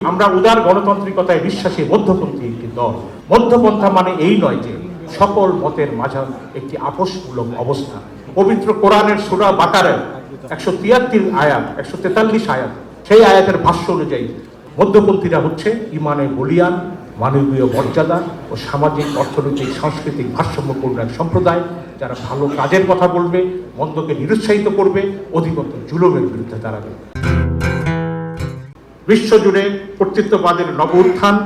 আমরা উদার গণতান্ত্রিকতায় বিশ্বাসী মধ্যপন্থী একটি দল। মধ্যপন্থা মানে এই নয় যে সকল মতের মাঝে একটি আপোষমূলক অবস্থা। পবিত্র কোরআনের সূরা বাকারার 173 আয়াত 143 আয়াত, সেই আয়াতের ভাষ্য অনুযায়ী মধ্যপন্থীরা হচ্ছে ইমানে বলিয়ান, মানবীয় মর্যাদা ও সামাজিক, অর্থনৈতিক, সাংস্কৃতিক ভারসাম্যপূর্ণ এক সম্প্রদায়, যারা ভালো কাজের কথা বলবে, মন্দকে নিরুৎসাহিত করবে, অধিকতর জুলুমের বিরুদ্ধে দাঁড়াবে। বিশ্বজুড়ে কর্তৃত্ববাদের নব উত্থান,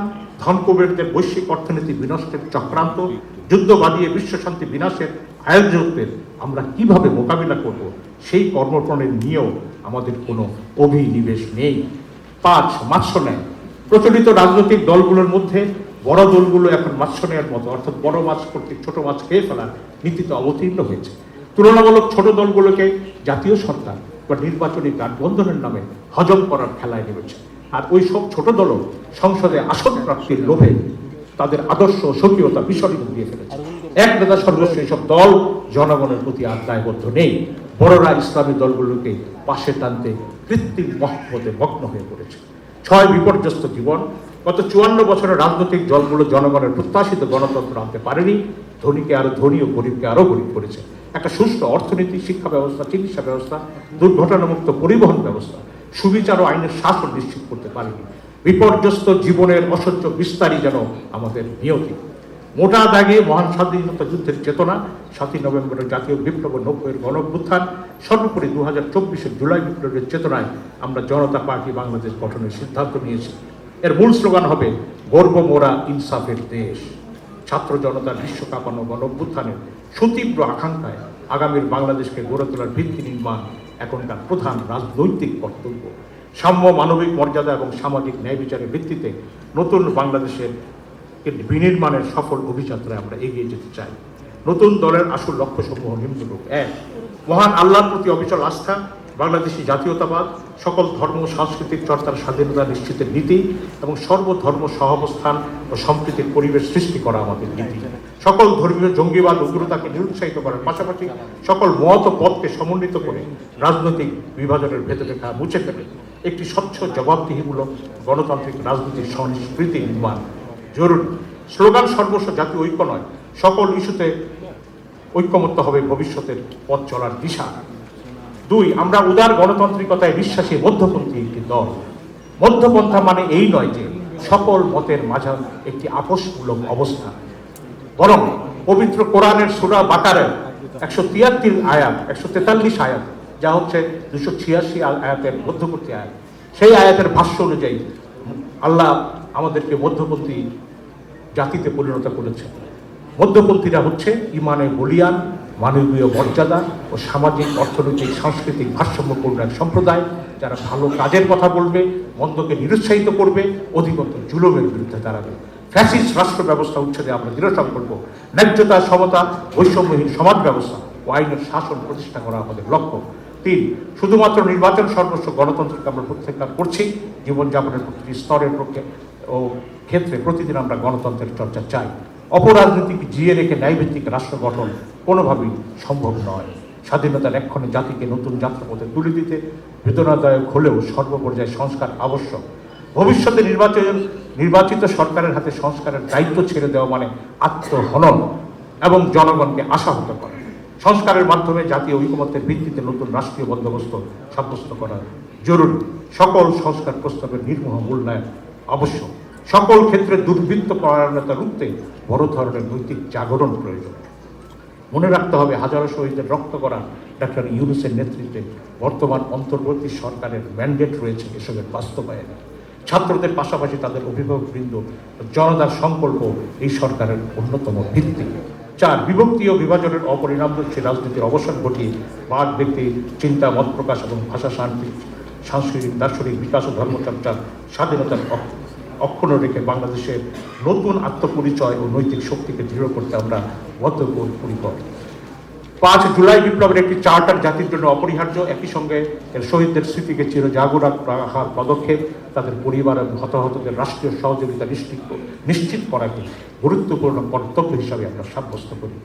ধনকুবেরদের বৈশ্বিক অর্থনীতি বিনষ্টের চক্রান্ত, যুদ্ধ বাঁধিয়ে বিশ্বশান্তি বিনাশের আয়োজকদের আমরা কিভাবে মোকাবিলা করব, সেই কর্মপ্রণের নিয়েও আমাদের কোনো অভিনিবেশ নেই। 5. মাৎস্য ন্যায়। প্রচলিত রাজনৈতিক দলগুলোর মধ্যে বড় দলগুলো এখন মাৎস্য ন্যায়ের মতো, অর্থাৎ বড় মাছ কর্তৃক ছোট মাছ খেয়ে ফেলার নীতিতে অবতীর্ণ হয়েছে। তুলনামূলক ছোট দলগুলোকে জাতীয় সরকার বা নির্বাচনী গাঠবন্ধনের নামে হজম করার খেলায় নেমেছে। আর ওই সব ছোট দলও সংসদে আসন প্রাপ্তির লোভে তাদের আদর্শ স্বকীয়তা বিসর্জন দিয়ে ফেলেছে। এক নেতা সর্বস্ব এইসব দল জনগণের প্রতি আর দায়বদ্ধ নেই। বড়রা ইসলামী দলগুলোকে পাশে টানতে কৃত্রিম মহব্বতে মগ্ন হয়ে পড়েছে। 6. বিপর্যস্ত জীবন। গত 54 বছরের রাজনৈতিক দলগুলো জনগণের প্রত্যাশিত গণতন্ত্র আনতে পারেনি। ধনীকে আরো ধনী ও গরিবকে আরো গরিব করেছে। একটা সুষ্ঠু অর্থনীতি, শিক্ষা ব্যবস্থা, চিকিৎসা ব্যবস্থা, দুর্ঘটনামুক্ত পরিবহন ব্যবস্থা, সুবিচার ও আইনের শাসন নিশ্চিত করতে পারেনি। বিপর্যস্ত জীবনের অসহ্য বিস্তারই যেন আমাদের নিয়তি। মোটা দাগে মহান স্বাধীনতা যুদ্ধের চেতনা, 7ই নভেম্বরের জাতীয় বিপ্লব, 90-এর গণঅভ্যুত্থান, সর্বোপরি 2024-এর জুলাই বিপ্লবের চেতনায় আমরা জনতা পার্টি বাংলাদেশ গঠনের সিদ্ধান্ত নিয়েছি। এর মূল স্লোগান হবে গর্ব মোরা ইনসাফের দেশ। ছাত্র জনতার বিশ্বকাপানো গণঅভ্যুত্থানের সুতীব্র আকাঙ্ক্ষায় আগামীর বাংলাদেশকে গড়ে তোলার ভিত্তি নির্মাণ এখনকার প্রধান রাজনৈতিক কর্তব্য। সাম্য, মানবিক মর্যাদা এবং সামাজিক ন্যায় বিচারের ভিত্তিতে নতুন বাংলাদেশের বিনির্মাণের সফল অভিযাত্রায় আমরা এগিয়ে যেতে চাই। নতুন দলের আসল লক্ষ্যসমূহ নিম্নরূপ: 1. মহান আল্লাহর প্রতি অবিচল আস্থা, বাংলাদেশি জাতীয়তাবাদ, সকল ধর্ম সাংস্কৃতিক চর্চার স্বাধীনতা নিশ্চিতের নীতি এবং সর্বধর্ম সহাবস্থান ও সম্প্রীতির পরিবেশ সৃষ্টি করা আমাদের নীতি। সকল ধর্মীয় জঙ্গিবাদ, উগ্রতাকে নিরুৎসাহিত করার পাশাপাশি সকল মত ও পথকে সমন্বিত করে রাজনৈতিক বিভাজনের ভেতরেখা মুছে ফেলে একটি স্বচ্ছ, জবাবদিহিমূলক গণতান্ত্রিক রাজনীতির সংস্কৃতি নির্মাণ জরুরি। স্লোগান সর্বস্ব, জাতীয় ঐক্য নয়, সকল ইস্যুতে ঐক্যমত্য হবে ভবিষ্যতের পথ চলার দিশা। 2. আমরা উদার গণতান্ত্রিকতায় বিশ্বাসী মধ্যপন্থী একটি দল। মধ্যপন্থা মানে এই নয় যে সকল মতের মাঝে একটি আপোষমূলক অবস্থা, বরং পবিত্র কোরআনের সূরা বাকারার 173 আয়াত 143 আয়াত, যা হচ্ছে 286 আয়াতের মধ্যবর্তী আয়াত, সেই আয়াতের ভাষ্য অনুযায়ী আল্লাহ আমাদেরকে মধ্যপন্থী জাতিতে পরিণত করেছে। মধ্যপন্থীরা হচ্ছে ইমানে বলিয়ান, মানবীয় মর্যাদা ও সামাজিক, অর্থনৈতিক, সাংস্কৃতিক ভারসাম্যপূর্ণ এক সম্প্রদায়, যারা ভালো কাজের কথা বলবে, মন্দকে নিরুৎসাহিত করবে, অধিকতর জুলুমের বিরুদ্ধে দাঁড়াবে। ফ্যাসিস্ট রাষ্ট্র ব্যবস্থা উচ্ছেদে আমরা দৃঢ় সংকল্প। ন্যায্যতা, সমতা, বৈষম্যহীন সমাজ ব্যবস্থা ও আইনের শাসন প্রতিষ্ঠা করা আমাদের লক্ষ্য। 3. শুধুমাত্র নির্বাচন সর্বস্ব গণতন্ত্রকে আমরা প্রত্যাখ্যান করছি। জীবনযাপনের প্রতিটি স্তরের পক্ষে ও ক্ষেত্রে প্রতিদিন আমরা গণতন্ত্রের চর্চা চাই। অপরাজনীতিকে জিয়ে রেখে ন্যায়ভিত্তিক রাষ্ট্র গঠন কোনোভাবেই সম্ভব নয়। স্বাধীনতার এক্ষণে জাতিকে নতুন যাত্রাপথে তুলে দিতে বেদনাদায়ক হলেও সর্বপর্যায়ে সংস্কার আবশ্যক। ভবিষ্যতে নির্বাচিত সরকারের হাতে সংস্কারের দায়িত্ব ছেড়ে দেওয়া মানে আত্মহনন এবং জনগণকে আশাহত করা। সংস্কারের মাধ্যমে জাতীয় ঐকমত্যের ভিত্তিতে নতুন রাষ্ট্রীয় বন্দোবস্ত সাব্যস্ত করা জরুরি। সকল সংস্কার প্রস্তাবের নির্মোহ মূল্যায়ন আবশ্যক। সকল ক্ষেত্রে দুর্বৃত্ত পরায়ণতা রুখতে বড় ধরনের নৈতিক জাগরণ প্রয়োজন। মনে রাখতে হবে, হাজারো শহীদের রক্ত করা ডাক্তার ইউনূসের নেতৃত্বে বর্তমান অন্তর্বর্তী সরকারের ম্যান্ডেট রয়েছে এসবের বাস্তবায়নে। ছাত্রদের পাশাপাশি তাদের অভিভাবকবৃন্দ, জনতার সংকল্প এই সরকারের অন্যতম ভিত্তি। 4. বিভক্তি ও বিভাজনের অপরিণামদর্শী রাজনীতির অবসান ঘটিয়ে বাদ ব্যক্তির চিন্তা, মত প্রকাশ এবং ভাষা সাংস্কৃতিক, দার্শনিক বিকাশ ও ধর্মচর্চার স্বাধীনতার অক্ষুণ্ণ রেখে বাংলাদেশের নতুন আত্মপরিচয় ও নৈতিক শক্তিকে দৃঢ় করতে আমরা বদ্ধপরিকর। 5. জুলাই বিপ্লবের একটি চার্টার জাতির জন্য অপরিহার্য। একই সঙ্গে এর শহীদদের স্মৃতিকে চিরজাগরণ রাখার পদক্ষেপ তাদের পরিবার এবং হতাহতদের রাষ্ট্রীয় সহযোগিতা নিশ্চিত করাকে গুরুত্বপূর্ণ কর্তব্য হিসাবে আমরা সাব্যস্ত করি।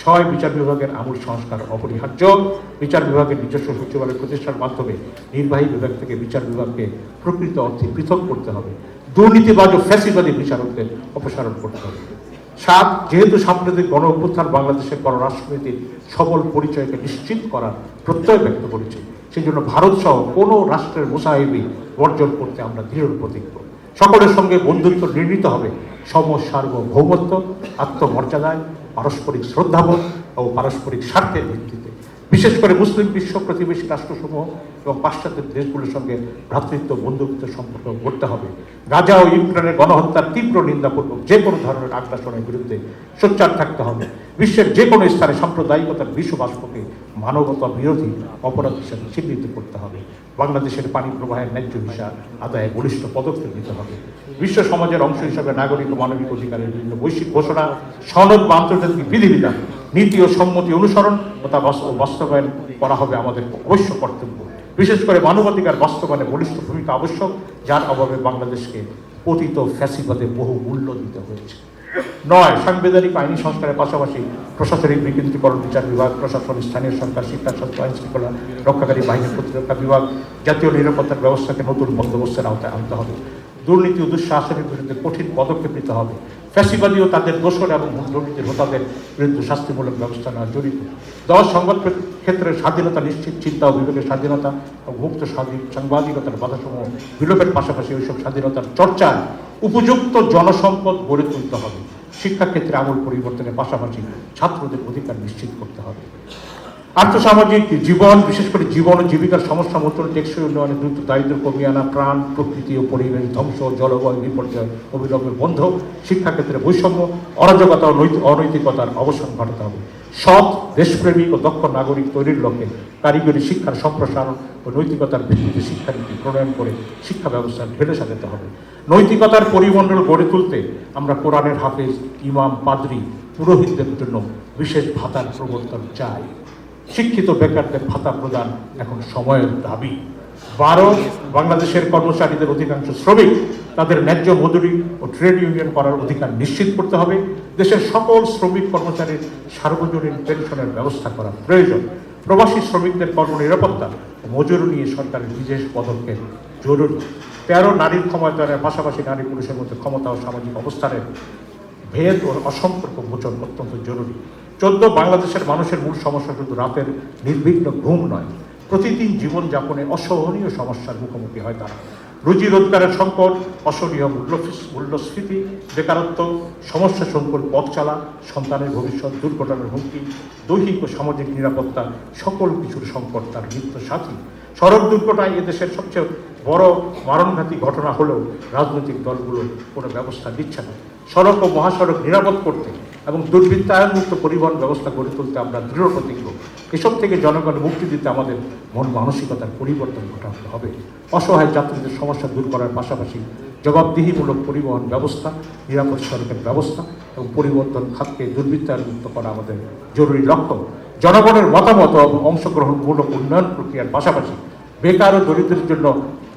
6. বিচার বিভাগের আমূল সংস্কার অপরিহার্য। বিচার বিভাগের নিজস্ব সচিবালয় প্রতিষ্ঠার মাধ্যমে নির্বাহী বিভাগ থেকে বিচার বিভাগকে প্রকৃত অর্থে পৃথক করতে হবে। দুর্নীতিবাজ ও ফ্যাসিবাদী বিচারকদের অপসারণ করতে হবে। 7, যেহেতু সাম্প্রতিক গণ অভ্যুত্থান বাংলাদেশের পররাষ্ট্রনীতির সবল পরিচয়কে নিশ্চিত করার প্রত্যয় ব্যক্ত করেছে, সেই জন্য ভারত সহ কোনো রাষ্ট্রের মুসাহিবি বর্জন করতে আমরা দৃঢ় প্রতিজ্ঞ। সকলের সঙ্গে বন্ধুত্ব নির্মিত হবে সম সার্বভৌমত্ব, আত্মমর্যাদায়, পারস্পরিক শ্রদ্ধাবোধ ও পারস্পরিক স্বার্থের ভিত্তিতে। বিশেষ করে মুসলিম বিশ্ব প্রতিবেশী রাষ্ট্রসমূহ এবং পাশ্চাত্যের দেশগুলোর সঙ্গে ভ্রাতৃত্ব বন্ধুত্ব সম্পর্ক গড়তে হবে। গাজা ও ইউক্রেনের গণহত্যার তীব্র নিন্দাপূর্বক যে কোনো ধরনের আগ্রাসনের বিরুদ্ধে সোচ্চার থাকতে হবে। বিশ্বের যে কোনো স্থানে সাম্প্রদায়িকতার বিশ্ববাষ্পকে মানবতা বিরোধী অপরাধ হিসেবে চিহ্নিত করতে হবে। বাংলাদেশের পানি প্রবাহের ন্যায্য হিসাব আদায়ে বলিষ্ঠ পদক্ষেপ নিতে হবে। বিশ্ব সমাজের অংশ হিসাবে নাগরিক ও মানবিক অধিকারের বিভিন্ন বৈশ্বিক ঘোষণা, সনদ বা আন্তর্জাতিক বিধিবিধান, নীতি ও সম্মতি অনুসরণ ও তা বাস্তবায়ন করা হবে আমাদের অবশ্য কর্তব্য। বিশেষ করে মানবাধিকার বাস্তবায়নে বলিষ্ঠ ভূমিকা আবশ্যক, যার অভাবে বাংলাদেশকে পতিত ফ্যাসিবাদে বহু মূল্য দিতে হয়েছে। 9, সাংবিধানিক আইনি সংস্কারের পাশাপাশি প্রশাসনিক বিকেন্দ্রীকরণ, বিচার বিভাগ, প্রশাসন, স্থানীয় সরকার, শিক্ষা স্বাস্থ্য, আইন শৃঙ্খলা রক্ষাকারী বাহিনীর প্রতিরক্ষা বিভাগ, জাতীয় নিরাপত্তার ব্যবস্থাকে নতুন বন্দোবস্তের আওতায় আনতে হবে। দুর্নীতি ও দুঃশাসনের বিরুদ্ধে কঠিন পদক্ষেপ নিতে হবে। ফ্যাসিবাদী ও তাদের দোষর এবং দুর্নীতির হোতাদের বিরুদ্ধে শাস্তিমূলক ব্যবস্থা নেওয়া জড়িত। 10, সংবাদ ক্ষেত্রের স্বাধীনতা নিশ্চিত, চিন্তা ও বিবেকের স্বাধীনতা ও মুক্ত সাংবাদিকতার বাধাসমূহ বিলোপের পাশাপাশি ওইসব স্বাধীনতার চর্চায় উপযুক্ত জনসম্পদ গড়ে তুলতে হবে। শিক্ষাক্ষেত্রে আমূল পরিবর্তনের পাশাপাশি ছাত্রদের অধিকার নিশ্চিত করতে হবে। আর্থসামাজিক জীবন, বিশেষ করে জীবন ও জীবিকার সমস্যা মোচন, টেকসই উন্নয়নে দ্রুত দারিদ্র্য কমিয়ে আনা, প্রাণ, প্রকৃতি ও পরিবেশ ধ্বংস, জলবায়ু বিপর্যয় অবিলম্বে বন্ধ, শিক্ষাক্ষেত্রে বৈষম্য, অরাজকতা ও অনৈতিকতার অবসান ঘটাতে হবে। সৎ, দেশপ্রেমিক ও দক্ষ নাগরিক তৈরির লক্ষ্যে কারিগরি শিক্ষার সম্প্রসারণ ও নৈতিকতার ভিত্তিতে শিক্ষানীতি প্রণয়ন করে শিক্ষা ব্যবস্থা ঢেলে সাজাতে হবে। নৈতিকতার পরিমণ্ডল গড়ে তুলতে আমরা কোরআনের হাফেজ, ইমাম, পাদ্রী, পুরোহিতদের জন্য বিশেষ ভাতার প্রবর্তন চাই। শিক্ষিত বেকারদের ভাতা প্রদান এখন সময়ের দাবি। 12, বাংলাদেশের কর্মচারীদের অধিকাংশ শ্রমিক তাদের ন্যায্য মজুরি ও ট্রেড ইউনিয়ন করার অধিকার নিশ্চিত করতে হবে। দেশের সকল শ্রমিক কর্মচারীর সার্বজনীন পেনশনের ব্যবস্থা করা প্রয়োজন। প্রবাসী শ্রমিকদের কর্মনিরাপত্তা ও মজুরি নিয়ে সরকারের বিশেষ পদক্ষেপ জরুরি। 13, নারীর ক্ষমতায়নের পাশাপাশি নারী পুরুষের মধ্যে ক্ষমতা ও সামাজিক অবস্থানের ভেদ ও অসম্পর্ক মোচন অত্যন্ত জরুরি। 14, বাংলাদেশের মানুষের মূল সমস্যা শুধু রাতের নির্বিঘ্ন ঘুম নয়, প্রতিদিন জীবনযাপনে অসহনীয় সমস্যার মুখোমুখি হয় তারা। রুজি রোজগারের সংকট, অসহনীয় মূল্যস্ফীতি, বেকারত্ব, সমস্যা সংকুল পথ চলা, সন্তানের ভবিষ্যৎ, দুর্ঘটনার হুমকি, দৈহিক ও সামাজিক নিরাপত্তা, সকল কিছুর সংকট তার নিত্য সাথী। সড়ক দুর্ঘটনায় এদেশের সবচেয়ে বড় মরণঘাতী ঘটনা হলেও রাজনৈতিক দলগুলো কোনো ব্যবস্থা নিচ্ছে না। সড়ক ও মহাসড়ক নিরাপদ করতে এবং দুর্বৃত্তায়নমুক্ত পরিবহন ব্যবস্থা গড়ে তুলতে আমরা দৃঢ় প্রতিজ্ঞ। এসব থেকে জনগণের মুক্তি দিতে আমাদের মন মানসিকতার পরিবর্তন ঘটাতে হবে। অসহায় যাত্রীদের সমস্যা দূর করার পাশাপাশি জবাবদিহিমূলক পরিবহন ব্যবস্থা, নিরাপদ সড়কের ব্যবস্থা এবং পরিবর্তন খাতকে দুর্বৃত্তায়নমুক্ত করা আমাদের জরুরি লক্ষ্য। জনগণের মতামত ও অংশগ্রহণমূলক উন্নয়ন প্রক্রিয়ার পাশাপাশি বেকার ও দরিদ্রের জন্য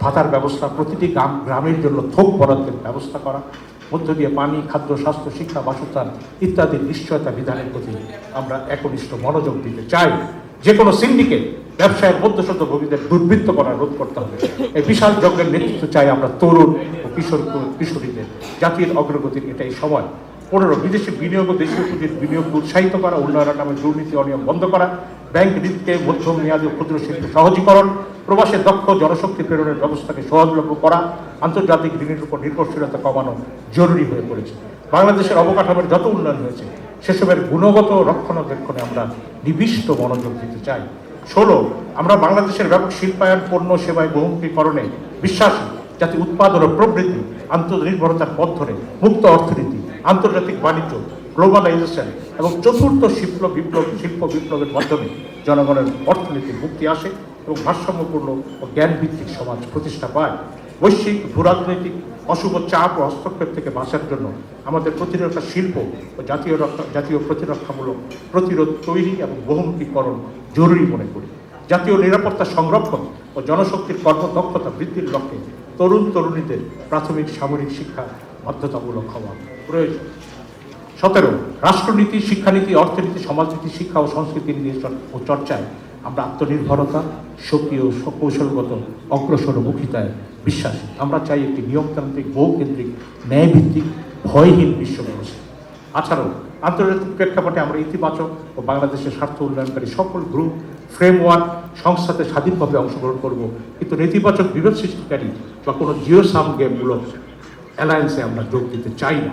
ভাতার ব্যবস্থা, প্রতিটি গ্রামের জন্য থোক বরাদ্দের ব্যবস্থা করা, মধ্য দিয়ে পানি, খাদ্য, স্বাস্থ্য, শিক্ষা, বাসস্থান ইত্যাদির নিশ্চয়তা বিধানের প্রতি আমরা একনিষ্ঠ মনোযোগ দিতে চাই। যে কোনো সিন্ডিকেট, ব্যবসায়ের মধ্যস্বত্বভোগীদের দুর্বৃত্ত করা রোধ করতে হবে। এই বিশাল যজ্ঞের নেতৃত্ব চাই আমরা তরুণ ও কিশোরীদের। জাতির অগ্রগতির এটাই সময়। 15, বিদেশি বিনিয়োগ ও দেশীয় পুঁজির বিনিয়োগকে উৎসাহিত করা, উন্নয়নের নামে দুর্নীতি অনিয়ম বন্ধ করা, ব্যাংক ঋণকে মধ্যম মেয়াদী ক্ষুদ্র শিল্প সহজীকরণ, প্রবাসে দক্ষ জনশক্তি প্রেরণের ব্যবস্থাকে সহজলভ্য করা, আন্তর্জাতিক ঋণের উপর নির্ভরশীলতা কমানো জরুরি হয়ে পড়েছে। বাংলাদেশের অবকাঠামোর যত উন্নয়ন হয়েছে সেসবের গুণগত রক্ষণাবেক্ষণে আমরা নিবিষ্ট মনোযোগ দিতে চাই। 16, আমরা বাংলাদেশের ব্যাপক শিল্পায়ন, পণ্য সেবায় বহুমুখীকরণে বিশ্বাসী, যাতে উৎপাদন ও প্রবৃদ্ধি, আন্তর্নির্ভরতার পথ ধরে মুক্ত অর্থনীতি, আন্তর্জাতিক বাণিজ্য, গ্লোবালাইজেশন এবং চতুর্থ শিল্প বিপ্লবের মাধ্যমে জনগণের অর্থনীতির মুক্তি আসে এবং ভারসাম্যপূর্ণ ও জ্ঞানভিত্তিক সমাজ প্রতিষ্ঠা পায়। বৈশ্বিক ভূরাজনৈতিক অশুভ চাপ ও হস্তক্ষেপ থেকে বাঁচার জন্য আমাদের প্রতিরক্ষা শিল্প ও জাতীয় প্রতিরক্ষামূলক প্রতিরোধ তৈরি এবং বহুমুখীকরণ জরুরি মনে করি। জাতীয় নিরাপত্তা সংরক্ষণ ও জনশক্তির কর্মদক্ষতা বৃদ্ধির লক্ষ্যে তরুণীদের প্রাথমিক সামরিক শিক্ষা বাধ্যতামূলক হওয়া প্রয়োজন। 17, রাষ্ট্রনীতি, শিক্ষানীতি, অর্থনীতি, সমাজনীতি, শিক্ষা ও সংস্কৃতি নিয়ে ও চর্চায় আমরা আত্মনির্ভরতা, সক্রিয় কৌশলগত অগ্রসরমুখিতায় বিশ্বাসী। আমরা চাই একটি নিয়মতান্ত্রিক, বহুকেন্দ্রিক, ন্যায়ভিত্তিক, ভয়হীন বিশ্ব ব্যবস্থা। এছাড়াও আন্তর্জাতিক প্রেক্ষাপটে আমরা ইতিবাচক ও বাংলাদেশের স্বার্থ উন্নয়নকারী সকল গ্রুপ, ফ্রেমওয়ার্ক, সংস্থাতে স্বাধীনভাবে অংশগ্রহণ করব, কিন্তু নেতিবাচক বিভেদ সৃষ্টিকারী বা কোনো জিও সাম গেমমূলক অ্যালায়েন্সে আমরা যোগ দিতে চাই না।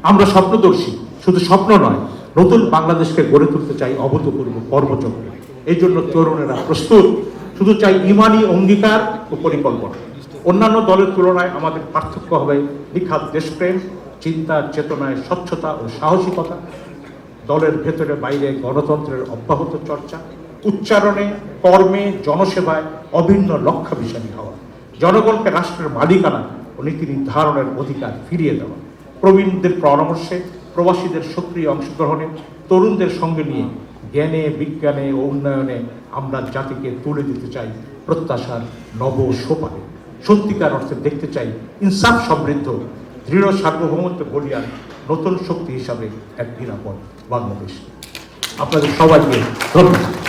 আমরা স্বপ্নদর্শী, শুধু স্বপ্ন নয়, নতুন বাংলাদেশকে গড়ে তুলতে চাই অভূতপূর্ব কর্মচক্রে। এই জন্য তরুণেরা প্রস্তুত, শুধু চাই ইমানি অঙ্গীকার ও পরিকল্পনা। অন্যান্য দলের তুলনায় আমাদের পার্থক্য হবে নিখাদ দেশপ্রেম, চিন্তা, চেতনায় স্বচ্ছতা ও সাহসিকতা, দলের ভেতরে বাইরে গণতন্ত্রের অব্যাহত চর্চা, উচ্চারণে, কর্মে, জনসেবায় অভিন্ন লক্ষ্যাভিসারী হওয়া, জনগণকে রাষ্ট্রের মালিকানা ও নীতি নির্ধারণের অধিকার ফিরিয়ে দেওয়া, প্রবীণদের পরামর্শে, প্রবাসীদের সক্রিয় অংশগ্রহণে, তরুণদের সঙ্গে নিয়ে জ্ঞানে, বিজ্ঞানে ও উন্নয়নে আমরা জাতিকে তুলে দিতে চাই প্রত্যাশার নব সোপানে। সত্যিকার অর্থে দেখতে চাই ইনসাফ সমৃদ্ধ, দৃঢ় সার্বভৌমত্ব বলিয়ান নতুন শক্তি হিসাবে এক নিরাপদ বাংলাদেশ। আপনাদের সবাইকে ধন্যবাদ।